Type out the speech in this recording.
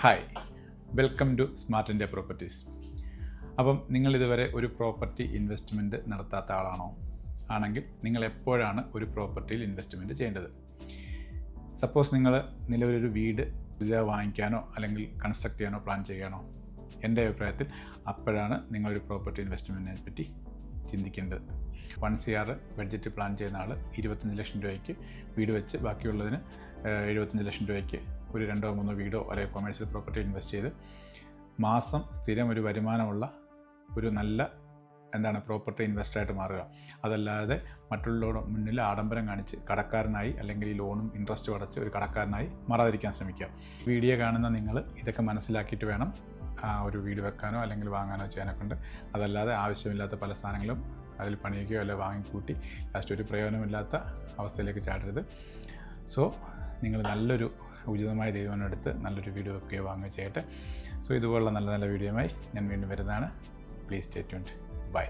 Hi, welcome to Smart India Properties. അപ്പം നിങ്ങളിതുവരെ ഒരു പ്രോപ്പർട്ടി ഇൻവെസ്റ്റ്മെൻറ്റ് നടത്താത്ത ആളാണോ? ആണെങ്കിൽ നിങ്ങൾ എപ്പോഴാണ് ഒരു പ്രോപ്പർട്ടിയിൽ ഇൻവെസ്റ്റ്മെൻറ്റ് ചെയ്യേണ്ടത്? സപ്പോസ് നിങ്ങൾ നിലവിലൊരു വീട് പുതിയതായി വാങ്ങിക്കാനോ അല്ലെങ്കിൽ കൺസ്ട്രക്ട് ചെയ്യാനോ പ്ലാൻ ചെയ്യാനോ, എൻ്റെ അഭിപ്രായത്തിൽ അപ്പോഴാണ് നിങ്ങളൊരു പ്രോപ്പർട്ടി ഇൻവെസ്റ്റ്മെൻറ്റിനെ പറ്റി ചിന്തിക്കേണ്ടത്. 1 CR ബഡ്ജറ്റ് പ്ലാൻ ചെയ്യുന്ന ആൾ 25 ലക്ഷം രൂപയ്ക്ക് വീട് വെച്ച് ബാക്കിയുള്ളതിന് 75 ലക്ഷം രൂപയ്ക്ക് ഒരു 2-3 വീടോ അല്ലെങ്കിൽ കൊമേഴ്ഷ്യൽ പ്രോപ്പർട്ടി ഇൻവെസ്റ്റ് ചെയ്ത് മാസം സ്ഥിരം ഒരു വരുമാനമുള്ള ഒരു നല്ല പ്രോപ്പർട്ടി ഇൻവെസ്റ്ററായിട്ട് മാറുക. അതല്ലാതെ മറ്റുള്ളവരുടെ മുന്നിൽ ആഡംബരം കാണിച്ച് കടക്കാരനായി അല്ലെങ്കിൽ ഈ ലോണും ഇൻട്രസ്റ്റും അടച്ച് ഒരു കടക്കാരനായി മാറാതിരിക്കാൻ ശ്രമിക്കുക. വീഡിയോ കാണുന്ന നിങ്ങൾ ഇതൊക്കെ മനസ്സിലാക്കിയിട്ട് വേണം ഒരു വീട് വെക്കാനോ അല്ലെങ്കിൽ വാങ്ങാനോ ചെയ്യാനൊക്കെ ഉണ്ട്. അതല്ലാതെ ആവശ്യമില്ലാത്ത പല സാധനങ്ങളും അതിൽ പണിയുകയോ അല്ലെങ്കിൽ വാങ്ങിക്കൂട്ടി ലാസ്റ്റ് ഒരു പ്രയോജനമില്ലാത്ത അവസ്ഥയിലേക്ക് ചാടരുത്. സോ നിങ്ങൾ നല്ലൊരു ഉചിതമായ തീരുമാനമെടുത്ത് നല്ലൊരു വീഡിയോ വെക്കുകയോ വാങ്ങുകയോ ചെയ്യട്ടെ. സോ ഇതുപോലുള്ള നല്ല നല്ല വീഡിയോയുമായി ഞാൻ വീണ്ടും വരുന്നതാണ്. Please stay tuned. ബൈ.